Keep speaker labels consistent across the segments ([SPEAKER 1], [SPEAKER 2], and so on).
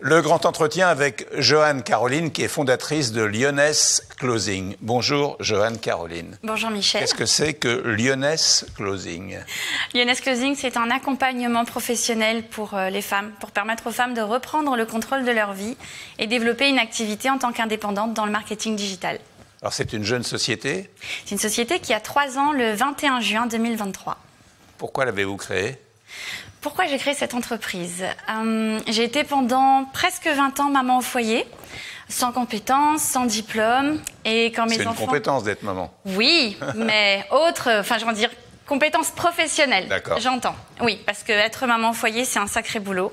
[SPEAKER 1] Le grand entretien avec Joanne Caroline, qui est fondatrice de Lyoness Closing. Bonjour Joanne Caroline.
[SPEAKER 2] Bonjour Michel.
[SPEAKER 1] Qu'est-ce que c'est que Lyoness Closing?
[SPEAKER 2] Lyoness Closing, c'est un accompagnement professionnel pour les femmes, pour permettre aux femmes de reprendre le contrôle de leur vie et développer une activité en tant qu'indépendante dans le marketing digital.
[SPEAKER 1] Alors c'est une jeune société?
[SPEAKER 2] C'est une société qui a 3 ans le 21 juin 2023.
[SPEAKER 1] Pourquoi l'avez-vous créée?
[SPEAKER 2] Pourquoi j'ai créé cette entreprise? J'ai été pendant presque 20 ans maman au foyer, sans compétences, sans diplôme. Et quand mes enfants...
[SPEAKER 1] C'est une compétence d'être maman.
[SPEAKER 2] Oui, mais compétences professionnelles.
[SPEAKER 1] D'accord.
[SPEAKER 2] J'entends. Oui, parce que être maman au foyer, c'est un sacré boulot.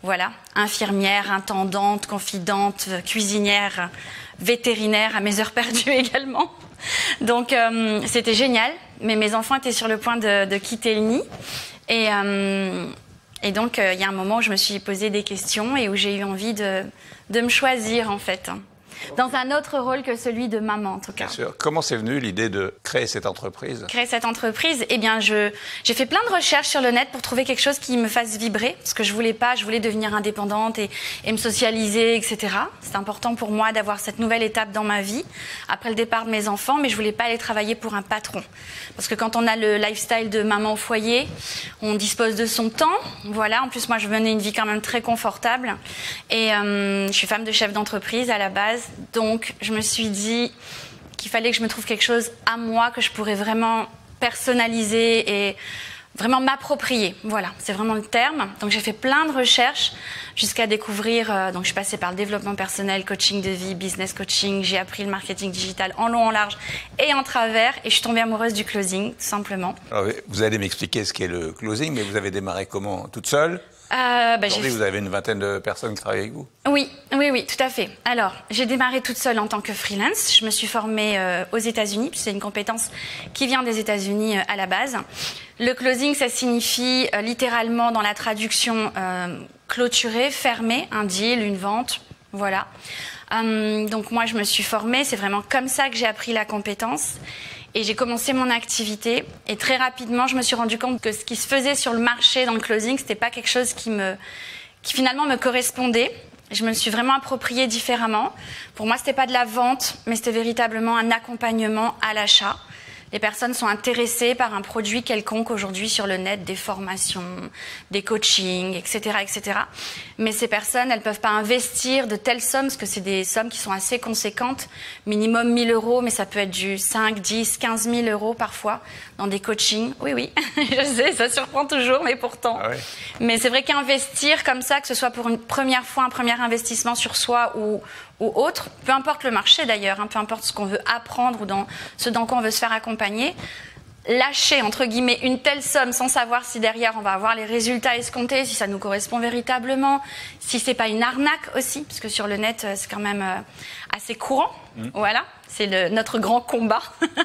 [SPEAKER 2] Voilà, infirmière, intendante, confidente, cuisinière, vétérinaire à mes heures perdues également. Donc c'était génial, mais mes enfants étaient sur le point de quitter le nid. Et donc, il y a un moment où je me suis posé des questions et où j'ai eu envie de me choisir, en fait, dans un autre rôle que celui de maman, en tout cas.
[SPEAKER 1] Bien sûr. Comment c'est venu l'idée de créer cette entreprise?
[SPEAKER 2] Créer cette entreprise, eh bien, j'ai fait plein de recherches sur le net pour trouver quelque chose qui me fasse vibrer, parce que je voulais devenir indépendante et me socialiser, etc. C'est important pour moi d'avoir cette nouvelle étape dans ma vie, après le départ de mes enfants, mais je voulais pas aller travailler pour un patron. Parce que quand on a le lifestyle de maman au foyer, on dispose de son temps, voilà. En plus, moi, je menais une vie quand même très confortable. Et je suis femme de chef d'entreprise à la base. Donc, je me suis dit qu'il fallait que je me trouve quelque chose à moi que je pourrais vraiment personnaliser et vraiment m'approprier. Voilà, c'est vraiment le terme. Donc, j'ai fait plein de recherches jusqu'à découvrir... donc, je suis passée par le développement personnel, coaching de vie, business coaching. J'ai appris le marketing digital en long, en large et en travers. Et je suis tombée amoureuse du closing, tout simplement.
[SPEAKER 1] Alors, vous allez m'expliquer ce qu'est le closing, mais vous avez démarré comment? Toute seule? Aujourd'hui, vous avez une vingtaine de personnes qui travaillent avec vous?
[SPEAKER 2] Oui, tout à fait. Alors, j'ai démarré toute seule en tant que freelance. Je me suis formée aux États-Unis, c'est une compétence qui vient des États-Unis à la base. Le closing, ça signifie littéralement dans la traduction clôturer, fermer un deal, une vente, voilà. Donc moi, je me suis formée, c'est vraiment comme ça que j'ai appris la compétence. Et j'ai commencé mon activité et très rapidement, je me suis rendu compte que ce qui se faisait sur le marché dans le closing, c'était pas quelque chose qui finalement me correspondait. Je me le suis vraiment approprié différemment. Pour moi, c'était pas de la vente, mais c'était véritablement un accompagnement à l'achat. Les personnes sont intéressées par un produit quelconque aujourd'hui sur le net, des formations, des coachings, etc., etc. Mais ces personnes, elles peuvent pas investir de telles sommes, parce que c'est des sommes qui sont assez conséquentes, minimum 1 000 €, mais ça peut être du 5, 10, 15 000 € parfois, dans des coachings. Oui, je sais, ça surprend toujours, mais pourtant. Ah ouais. Mais c'est vrai qu'investir comme ça, que ce soit pour une première fois, un premier investissement sur soi ou autre, peu importe le marché d'ailleurs, peu importe ce qu'on veut apprendre ou ce dans quoi on veut se faire accompagner, lâcher entre guillemets une telle somme sans savoir si derrière on va avoir les résultats escomptés, si ça nous correspond véritablement, si c'est pas une arnaque aussi, parce que sur le net c'est quand même assez courant. Voilà, c'est notre grand combat.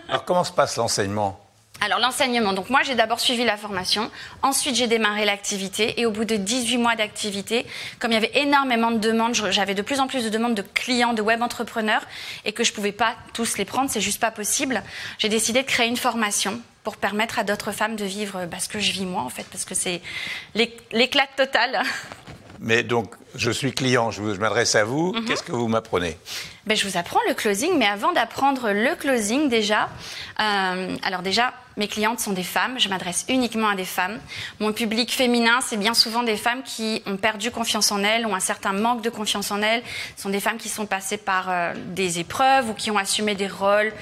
[SPEAKER 1] Alors comment se passe l'enseignement?
[SPEAKER 2] Alors l'enseignement, donc moi j'ai d'abord suivi la formation, ensuite j'ai démarré l'activité et au bout de 18 mois d'activité, comme il y avait énormément de demandes, j'avais de plus en plus de demandes de clients, de web entrepreneurs et que je pouvais pas tous les prendre, c'est juste pas possible, j'ai décidé de créer une formation pour permettre à d'autres femmes de vivre ce que je vis moi en fait, parce que c'est l'éclat total.
[SPEAKER 1] Mais donc, je suis client, je m'adresse à vous. Qu'est-ce que vous m'apprenez?
[SPEAKER 2] Je vous apprends le closing, mais avant d'apprendre le closing déjà, alors déjà, mes clientes sont des femmes, je m'adresse uniquement à des femmes. Mon public féminin, c'est bien souvent des femmes qui ont perdu confiance en elles, ont un certain manque de confiance en elles. Ce sont des femmes qui sont passées par des épreuves ou qui ont assumé des rôles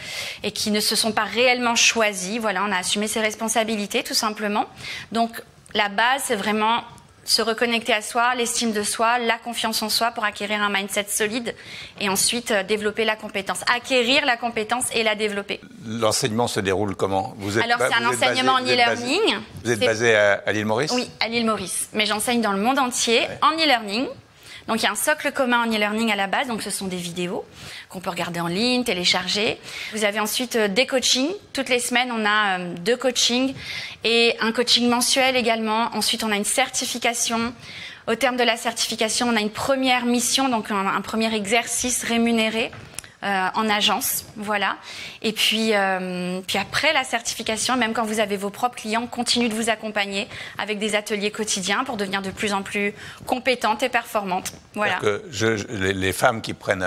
[SPEAKER 2] et qui ne se sont pas réellement choisies. Voilà, on a assumé ses responsabilités tout simplement. Donc, la base, c'est vraiment se reconnecter à soi, l'estime de soi, la confiance en soi pour acquérir un mindset solide et ensuite développer la compétence. Acquérir la compétence et la développer.
[SPEAKER 1] L'enseignement se déroule comment?
[SPEAKER 2] Alors c'est un enseignement en e-learning.
[SPEAKER 1] Vous êtes basé à l'île Maurice?
[SPEAKER 2] Oui, à l'île Maurice. Mais j'enseigne dans le monde entier en e-learning. Donc il y a un socle commun en e-learning à la base, donc ce sont des vidéos qu'on peut regarder en ligne, télécharger. Vous avez ensuite des coachings. Toutes les semaines, on a 2 coachings et un coaching mensuel également. Ensuite, on a une certification. Au terme de la certification, on a une première mission, donc un premier exercice rémunéré en agence, voilà. Et puis après la certification, même quand vous avez vos propres clients, continuent de vous accompagner avec des ateliers quotidiens pour devenir de plus en plus compétentes et performantes. Voilà.
[SPEAKER 1] Les femmes qui prennent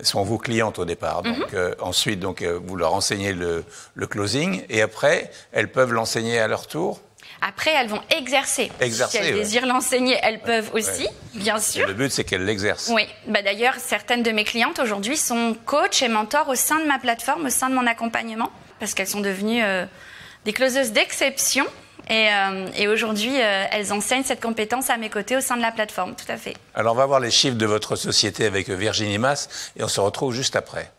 [SPEAKER 1] sont vos clientes au départ. Donc, ensuite, vous leur enseignez le closing et après, elles peuvent l'enseigner à leur tour.
[SPEAKER 2] Après, elles vont exercer. Si elles désirent l'enseigner, elles peuvent aussi, bien sûr.
[SPEAKER 1] Et le but, c'est qu'elles l'exercent.
[SPEAKER 2] Oui. D'ailleurs, certaines de mes clientes aujourd'hui sont coachs et mentors au sein de ma plateforme, au sein de mon accompagnement, parce qu'elles sont devenues des closeuses d'exception. Et aujourd'hui, elles enseignent cette compétence à mes côtés au sein de la plateforme, tout à fait.
[SPEAKER 1] Alors, on va voir les chiffres de votre société avec Virginie Mas et on se retrouve juste après.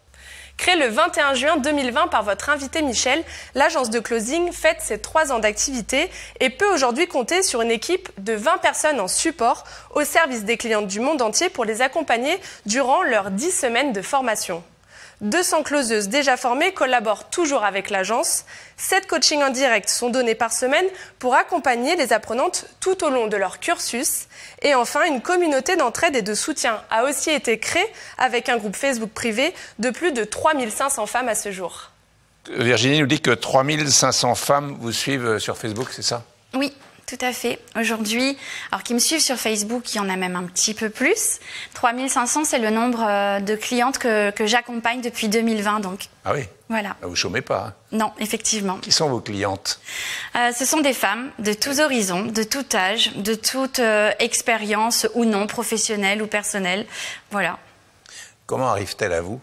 [SPEAKER 3] Créée le 21 juin 2020 par votre invité Michel, l'agence de closing fête ses 3 ans d'activité et peut aujourd'hui compter sur une équipe de 20 personnes en support au service des clients du monde entier pour les accompagner durant leurs 10 semaines de formation. 200 closeuses déjà formées collaborent toujours avec l'agence. 7 coachings en direct sont donnés par semaine pour accompagner les apprenantes tout au long de leur cursus. Et enfin, une communauté d'entraide et de soutien a aussi été créée avec un groupe Facebook privé de plus de 3500 femmes à ce jour.
[SPEAKER 1] Virginie nous dit que 3500 femmes vous suivent sur Facebook, c'est ça?
[SPEAKER 2] Oui. Tout à fait. Aujourd'hui, alors qui me suivent sur Facebook, il y en a même un petit peu plus. 3500, c'est le nombre de clientes que j'accompagne depuis 2020. Donc.
[SPEAKER 1] Ah oui.
[SPEAKER 2] Voilà.
[SPEAKER 1] Vous ne chômez pas. Hein.
[SPEAKER 2] Non, effectivement.
[SPEAKER 1] Qui sont vos clientes?
[SPEAKER 2] Ce sont des femmes de tous horizons, de tout âge, de toute expérience ou non, professionnelle ou personnelle. Voilà.
[SPEAKER 1] Comment arrivent-elles à vous?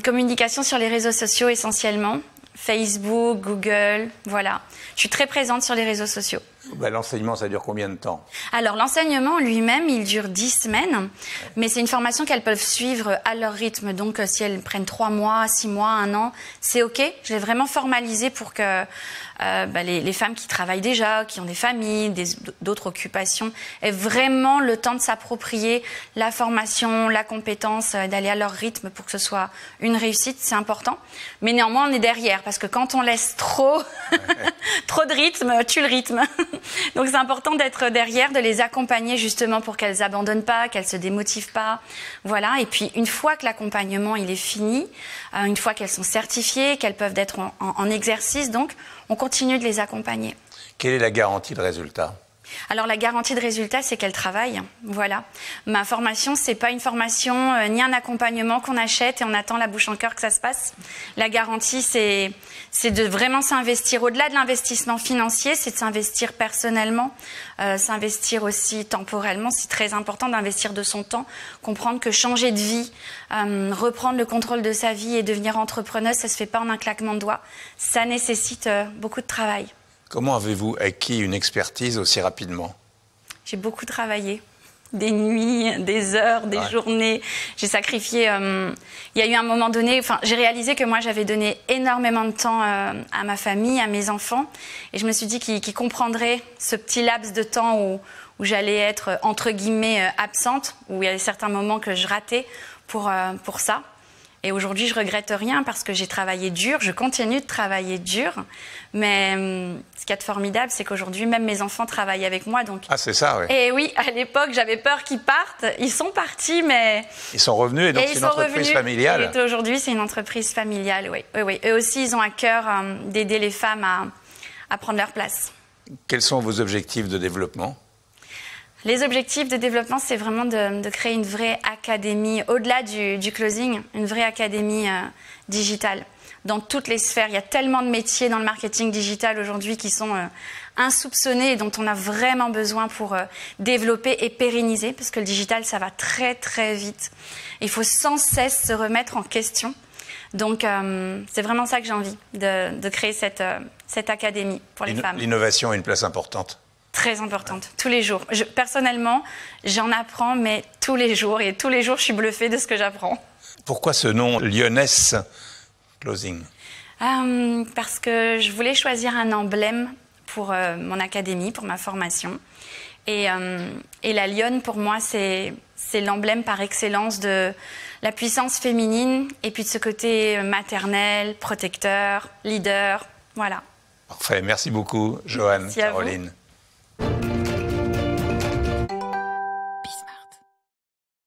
[SPEAKER 2] Communication sur les réseaux sociaux essentiellement. Facebook, Google, voilà. Je suis très présente sur les réseaux sociaux.
[SPEAKER 1] L'enseignement, ça dure combien de temps?
[SPEAKER 2] Alors, l'enseignement lui-même, il dure 10 semaines, mais c'est une formation qu'elles peuvent suivre à leur rythme. Donc, si elles prennent 3 mois, 6 mois, 1 an, c'est OK. Je l'ai vraiment formalisé pour que les femmes qui travaillent déjà, qui ont des familles, d'autres occupations, aient vraiment le temps de s'approprier la formation, la compétence, d'aller à leur rythme pour que ce soit une réussite. C'est important. Mais néanmoins, on est derrière, parce que quand on laisse trop de rythme, tue le rythme. Donc c'est important d'être derrière, de les accompagner justement pour qu'elles abandonnent pas, qu'elles se démotivent pas. Voilà. Et puis une fois que l'accompagnement il est fini, une fois qu'elles sont certifiées, qu'elles peuvent être en exercice, donc on continue de les accompagner.
[SPEAKER 1] Quelle est la garantie de résultat?
[SPEAKER 2] Alors la garantie de résultat, c'est qu'elle travaille. Voilà. Ma formation, c'est pas une formation ni un accompagnement qu'on achète et on attend la bouche en cœur que ça se passe. La garantie, c'est de vraiment s'investir au-delà de l'investissement financier, c'est de s'investir personnellement, s'investir aussi temporellement. C'est très important d'investir de son temps, comprendre que changer de vie, reprendre le contrôle de sa vie et devenir entrepreneuse, ça se fait pas en un claquement de doigts. Ça nécessite beaucoup de travail.
[SPEAKER 1] Comment avez-vous acquis une expertise aussi rapidement?
[SPEAKER 2] J'ai beaucoup travaillé. Des nuits, des heures, des journées. J'ai sacrifié... il y a eu un moment donné... j'ai réalisé que moi, j'avais donné énormément de temps à ma famille, à mes enfants. Et je me suis dit qu'ils comprendraient ce petit laps de temps où j'allais être, entre guillemets, absente, où il y avait certains moments que je ratais pour ça. Et aujourd'hui, je regrette rien parce que j'ai travaillé dur, je continue de travailler dur. Mais ce qu'il y a de formidable, c'est qu'aujourd'hui, même mes enfants travaillent avec moi. Donc...
[SPEAKER 1] Ah, c'est ça, oui.
[SPEAKER 2] Et oui, à l'époque, j'avais peur qu'ils partent. Ils sont partis, mais...
[SPEAKER 1] Ils sont revenus et donc c'est une entreprise familiale.
[SPEAKER 2] Et aujourd'hui, c'est une entreprise familiale, oui. Oui. Eux aussi, ils ont à cœur d'aider les femmes à prendre leur place.
[SPEAKER 1] Quels sont vos objectifs de développement ?
[SPEAKER 2] Les objectifs de développement, c'est vraiment de créer une vraie académie, au-delà du closing, une vraie académie digitale. Dans toutes les sphères, il y a tellement de métiers dans le marketing digital aujourd'hui qui sont insoupçonnés et dont on a vraiment besoin pour développer et pérenniser, parce que le digital, ça va très très vite. Il faut sans cesse se remettre en question. Donc, c'est vraiment ça que j'ai envie, de créer cette académie pour les femmes.
[SPEAKER 1] L'innovation a une place importante.
[SPEAKER 2] Très importante, tous les jours. Personnellement, j'en apprends, mais tous les jours. Et tous les jours, je suis bluffée de ce que j'apprends.
[SPEAKER 1] Pourquoi ce nom Lyoness Closing ?
[SPEAKER 2] Parce que je voulais choisir un emblème pour mon académie, pour ma formation. Et la lionne, pour moi, c'est l'emblème par excellence de la puissance féminine et puis de ce côté maternel, protecteur, leader. Voilà.
[SPEAKER 1] Parfait. Merci beaucoup, Joanne, Caroline.